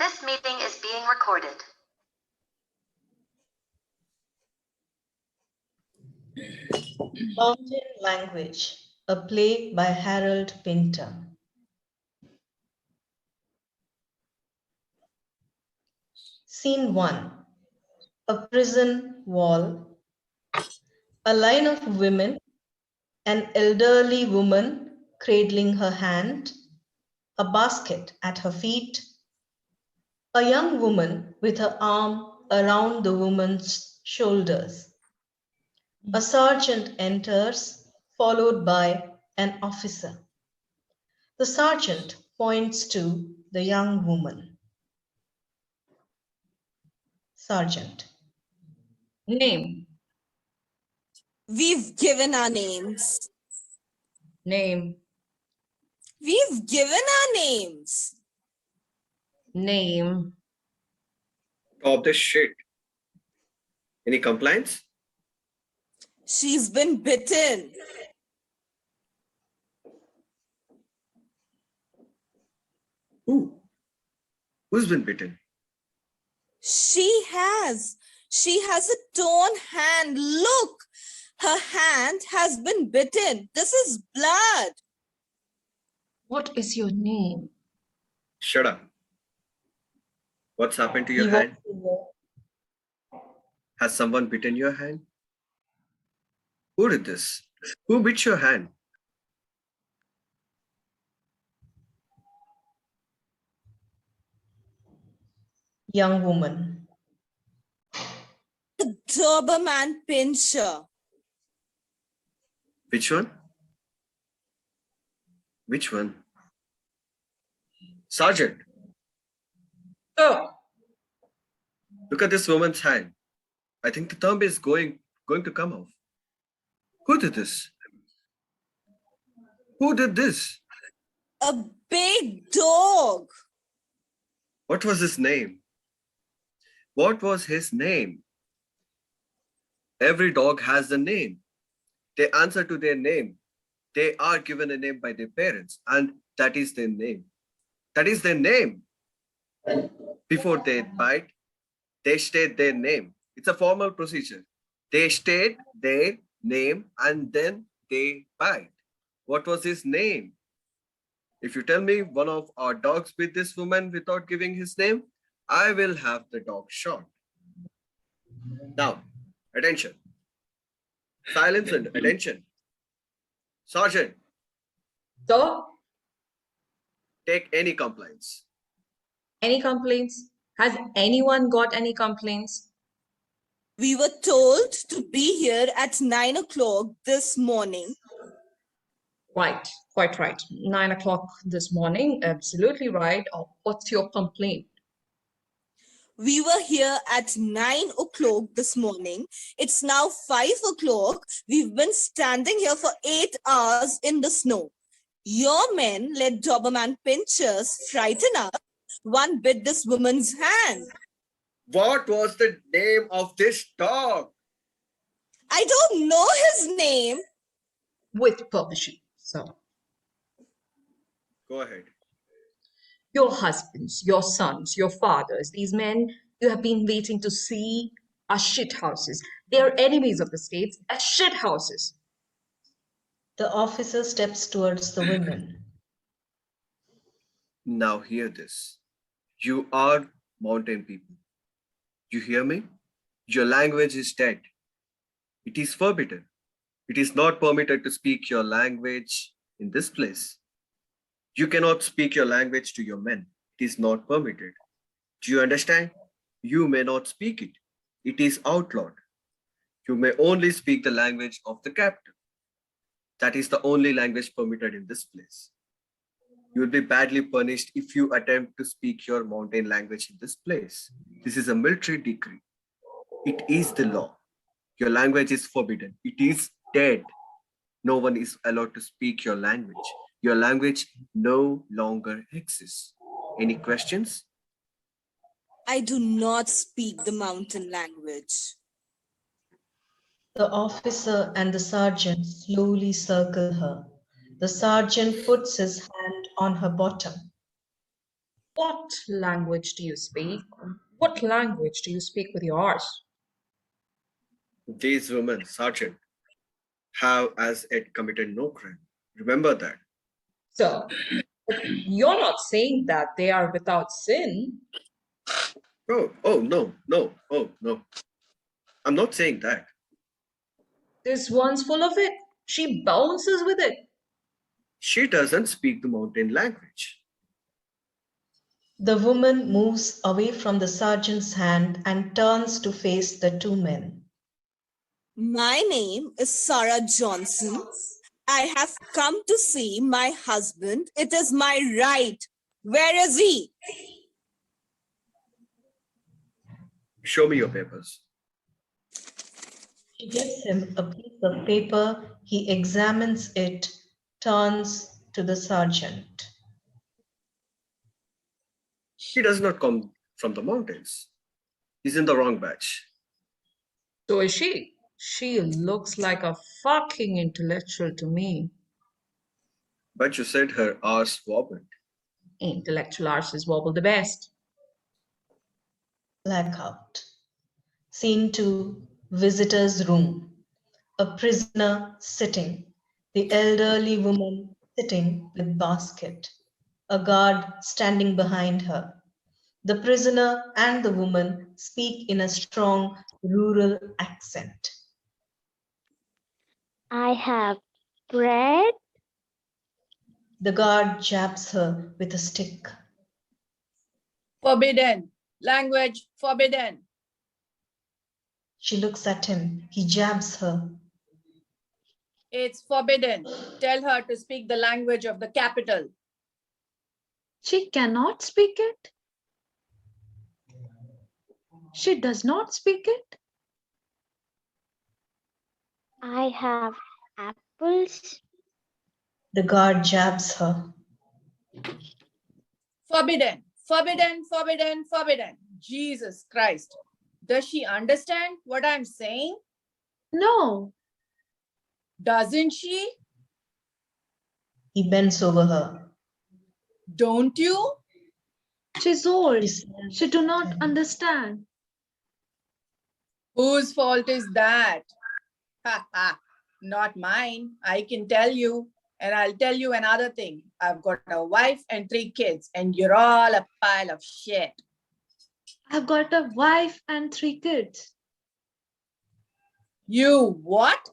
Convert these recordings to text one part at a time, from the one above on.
This meeting is being recorded. Mountain Language, a play by Harold Pinter. Scene 1. A prison wall. A line of women, an elderly woman cradling her hand, a basket at her feet, a young woman with her arm around the woman's shoulders. A sergeant enters, followed by an officer. The sergeant points to the young woman. Sergeant. Name. We've given our names. Name. We've given our names. Name. Stop this shit. Any complaints? She's been bitten. Who? Who's been bitten? She has. She has a torn hand. Look, her hand has been bitten. This is blood. What is your name? Shut up. What's happened to your He hand? walks over. Has someone bitten your hand? Who did this? Who bit your hand? Young woman. The Doberman Pincher. Which one? Which one? Sergeant, Oh, look at this woman's hand. I think the thumb is going to come off. Who did this? Who did this? A big dog. What was his name? What was his name? Every dog has a name. They answer to their name. They are given a name by their parents, and that is their name. That is their name. Before they bite, they state their name. It's a formal procedure. They state their name and then they bite. What was his name? If you tell me one of our dogs bit this woman without giving his name, I will have the dog shot. Now, attention. Silence and attention. Sergeant, so take any complaints. any complaints? Has anyone got any complaints? We were told to be here at 9 o'clock this morning. Right, quite right. 9 o'clock this morning, absolutely right. What's your complaint? We were here at 9 o'clock this morning. It's now 5 o'clock. We've been standing here for 8 hours in the snow. Your men let Doberman Pinchers frighten us. One bit this woman's hand. What was the name of this dog? I don't know his name. With permission, sir. Go ahead. Your husbands, your sons, your fathers, these men you have been waiting to see are shit houses. They are enemies of the states as shit houses. The officer steps towards the women. Now hear this. You are mountain people. You hear me? Your language is dead. It is forbidden. It is not permitted to speak your language in this place. You cannot speak your language to your men. It is not permitted. Do you understand? You may not speak it. It is outlawed. You may only speak the language of the captain. That is the only language permitted in this place. You will be badly punished if you attempt to speak your mountain language in this place. This is a military decree. It is the law. Your language is forbidden. It is dead. No one is allowed to speak your language. Your language no longer exists. Any questions? I do not speak the mountain language. The officer and the sergeant slowly circle her. The sergeant puts his hand on her bottom. What language do you speak? What language do you speak with yours? These women, Sergeant, have as yet committed no crime. Remember that. So, you're not saying that they are without sin. No. I'm not saying that. This one's full of it. She bounces with it. She doesn't speak the mountain language. The woman moves away from the sergeant's hand and turns to face the two men. My name is Sarah Johnson. I have come to see my husband. It is my right. Where is he? Show me your papers. She gives him a piece of paper. He examines it, turns to the sergeant. He does not come from the mountains. He's in the wrong batch. So is she. She looks like a fucking intellectual to me. But you said her arse wobbled. Intellectual arses wobble the best. Blackout. Scene 2, visitor's room. A prisoner sitting. The elderly woman sitting with basket. A guard standing behind her. The prisoner and the woman speak in a strong rural accent. I have bread. The guard jabs her with a stick. Forbidden. Language forbidden. She looks at him. He jabs her. It's forbidden. Tell her to speak the language of the capital. She cannot speak it. She does not speak it. I have apples. The guard jabs her. Forbidden. Forbidden, forbidden, forbidden. Jesus Christ. Does she understand what I'm saying? No. Doesn't she? He bends over her. Don't you? She's old. She says, She do not understand. Whose fault is that? Ha ha. Not mine. I can tell you. And I'll tell you another thing. I've got a wife and 3 kids, and you're all a pile of shit. I've got a wife and 3 kids. You what?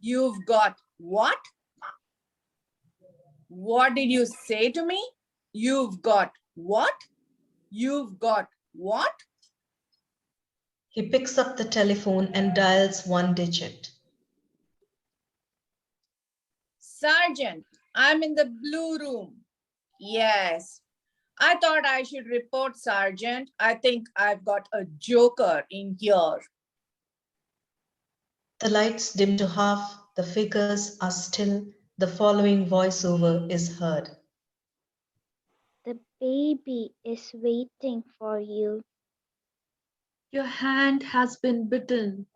You've got what? What did you say to me? You've got what? You've got what? He picks up the telephone and dials one digit. Sergeant, I'm in the blue room. Yes. I thought I should report, Sergeant. I think I've got a joker in here. The lights dim to half. The figures are still. The following voiceover is heard. The baby is waiting for you. Your hand has been bitten.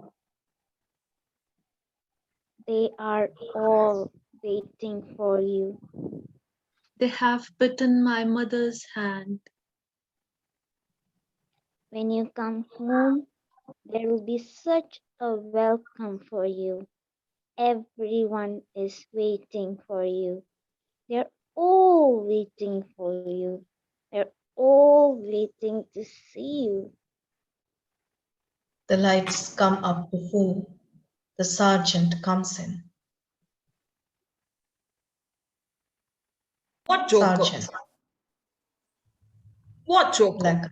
They are all waiting for you. They have bitten my mother's hand. When you come home, there will be such a welcome for you. Everyone is waiting for you. They're all waiting for you. They're all waiting to see you. The lights come up to full. The sergeant comes in. What joker? Sergeant. What joker? Black.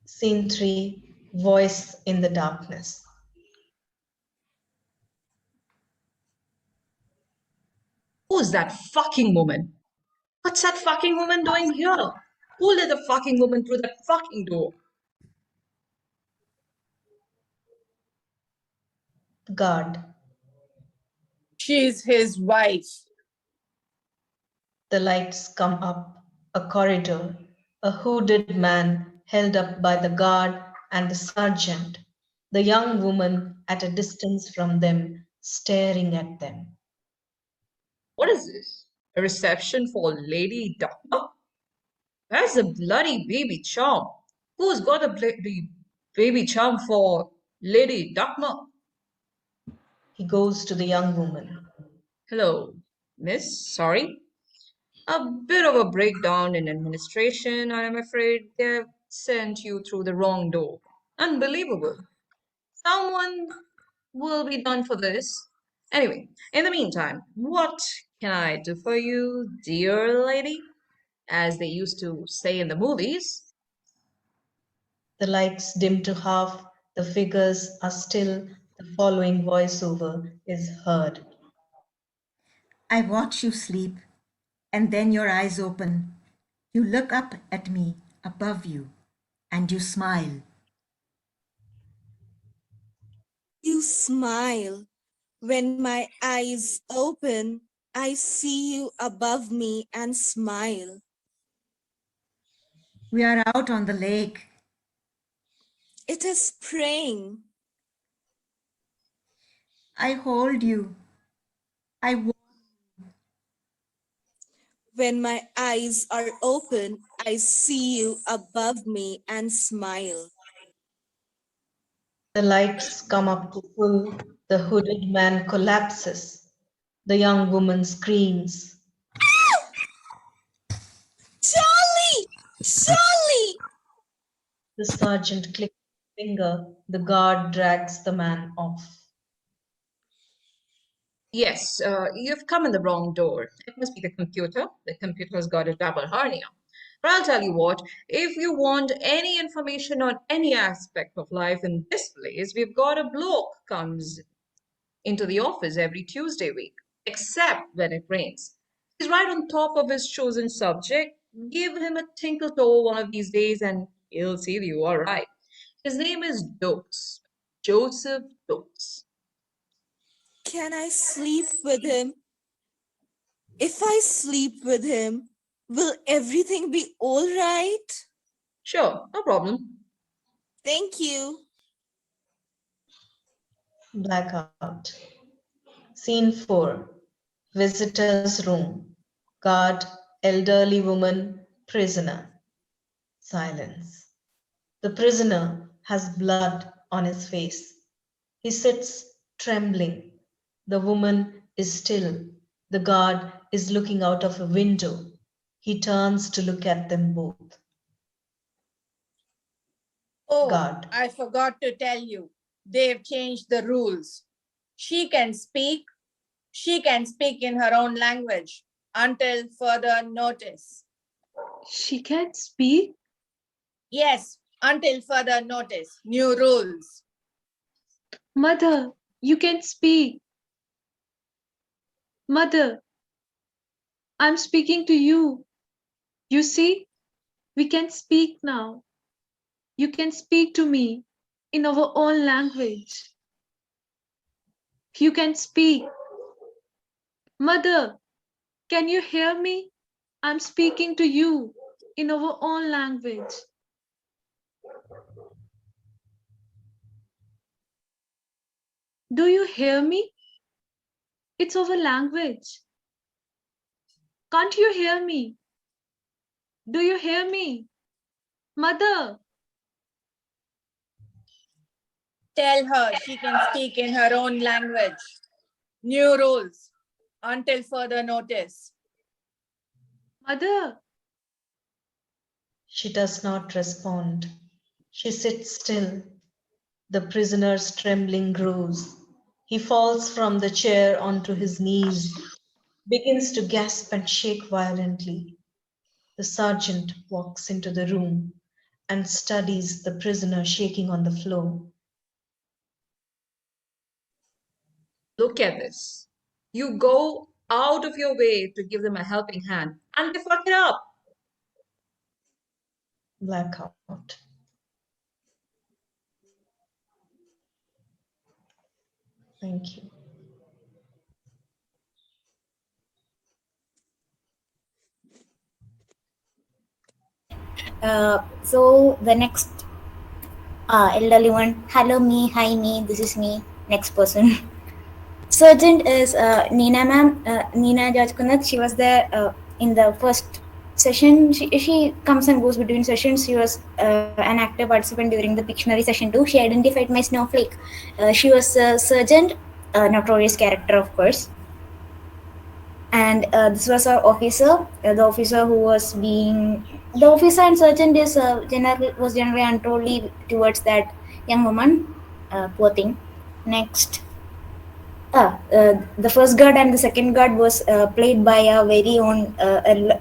Scene 3, voice in the darkness. Who's that fucking woman? What's that fucking woman doing here? Who let the fucking woman through that fucking door? Guard. She's his wife. The lights come up. A corridor. A hooded man held up by the guard and the sergeant. The young woman at a distance from them, staring at them. What is this? A reception for Lady Dogma? Where's the bloody baby charm? Who's got a bloody baby charm for Lady Dogma? He goes to the young woman. Hello, miss. Sorry. A bit of a breakdown in administration, I'm afraid. They've sent you through the wrong door. Unbelievable. Someone will be done for this. Anyway, in the meantime, what can I do for you, dear lady? As they used to say in the movies. The lights dim to half, the figures are still, the following voiceover is heard. I watch you sleep, and then your eyes open. You look up at me, above you, and you smile. You smile. When my eyes open, I see you above me and smile. We are out on the lake. It is spring. I hold you. When my eyes are open, I see you above me and smile. The lights come up to full, the hooded man collapses. The young woman screams. Charlie! Charlie! The sergeant clicks his finger, the guard drags the man off. Yes, you've come in the wrong door. It must be the computer. The computer's got a double hernia. But I'll tell you what, if you want any information on any aspect of life in this place, we've got a bloke comes into the office every Tuesday week, except when it rains. He's right on top of his chosen subject. Give him a tinkle toe one of these days and he'll see you all right. His name is Dokes, Joseph Dokes. Can I sleep with him? If I sleep with him, will everything be all right? Sure, no problem. Thank you. Blackout. Scene 4. Visitor's room. Guard, elderly woman, prisoner. Silence. The prisoner has blood on his face. He sits trembling. The woman is still. The guard is looking out of a window. He turns to look at them both. Oh, Guard. I forgot to tell you. They've changed the rules. She can speak in her own language until further notice. She can't speak? Yes, until further notice. New rules. Mother, you can speak. Mother, I'm speaking to you. You see, we can speak now. You can speak to me in our own language. You can speak. Mother, can you hear me? I'm speaking to you in our own language. Do you hear me? It's our language. Can't you hear me? Do you hear me? Mother, Tell her she can speak in her own language. New rules. Until further notice. mother, She does not respond. She sits still. The prisoner's trembling grows. He falls from the chair onto his knees, begins to gasp and shake violently. The sergeant walks into the room and studies the prisoner shaking on the floor. Look at this. You go out of your way to give them a helping hand and they fuck it up. Blackout. Thank you. So the next elderly one, hello me, hi me, this is me, next person. Sergeant is Nina ma'am, Nina Jajkunath. She was there in the first session. She comes and goes between sessions. She was an active participant during the Pictionary session too. She identified my snowflake. She was a sergeant, a notorious character, of course. And this was our officer, the officer who was being the officer and sergeant is generally untrolly towards that young woman. Poor thing. Next, the first guard and the second guard was played by our very own,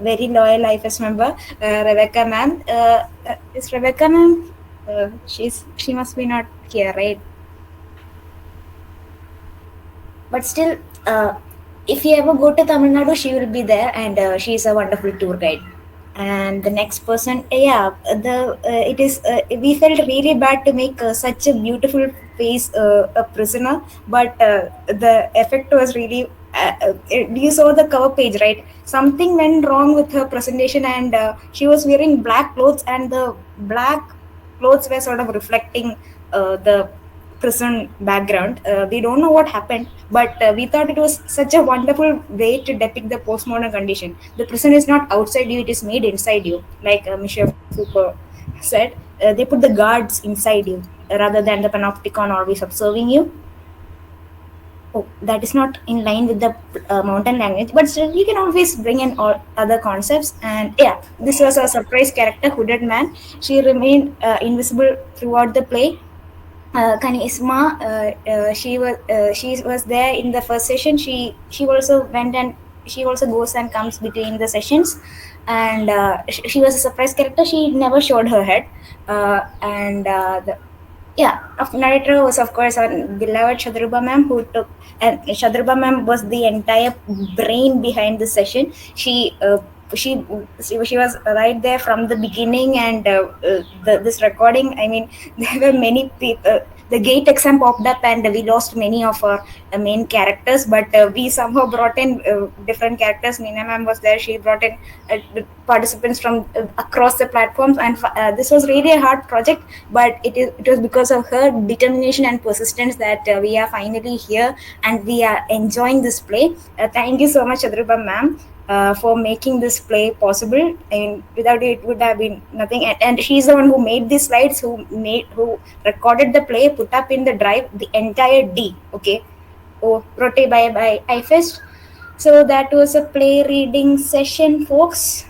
very loyal IFEST member, Rebecca ma'am. Is Rebecca ma'am? She must be not here, right? But still, if you ever go to Tamil Nadu, she will be there, and she is a wonderful tour guide. And the next person, it is. We felt really bad to make such a beautiful face a prisoner, but the effect was really. You saw the cover page, right? Something went wrong with her presentation, and she was wearing black clothes, and the black clothes were sort of reflecting the prison background. We don't know what happened, but we thought it was such a wonderful way to depict the postmodern condition. The prison is not outside you, it is made inside you, like Michel Foucault said. They put the guards inside you rather than the panopticon always observing you. Oh, that is not in line with the mountain language, but still you can always bring in all other concepts. And yeah, this was a surprise character, Hooded Man. She remained invisible throughout the play. Kanisma, she was there in the first session. She also went and she also goes and comes between the sessions, and she was a surprise character. She never showed her head, narrator was of course our beloved Shadruba ma'am, who took, and Shadruba ma'am was the entire brain behind the session. She was right there from the beginning, and this recording, I mean, there were many people. The gate exam popped up, and we lost many of our main characters, but we somehow brought in different characters. Nina ma'am was there. She brought in participants from across the platforms, and this was really a hard project, but it was because of her determination and persistence that we are finally here and we are enjoying this play. Thank you so much, Adruba ma'am, for making this play possible. And without it would have been nothing. And she's the one who made these slides, who recorded the play, put up in the drive the entire D. Okay. Oh, rotate by AIFEST. So that was a play reading session, folks.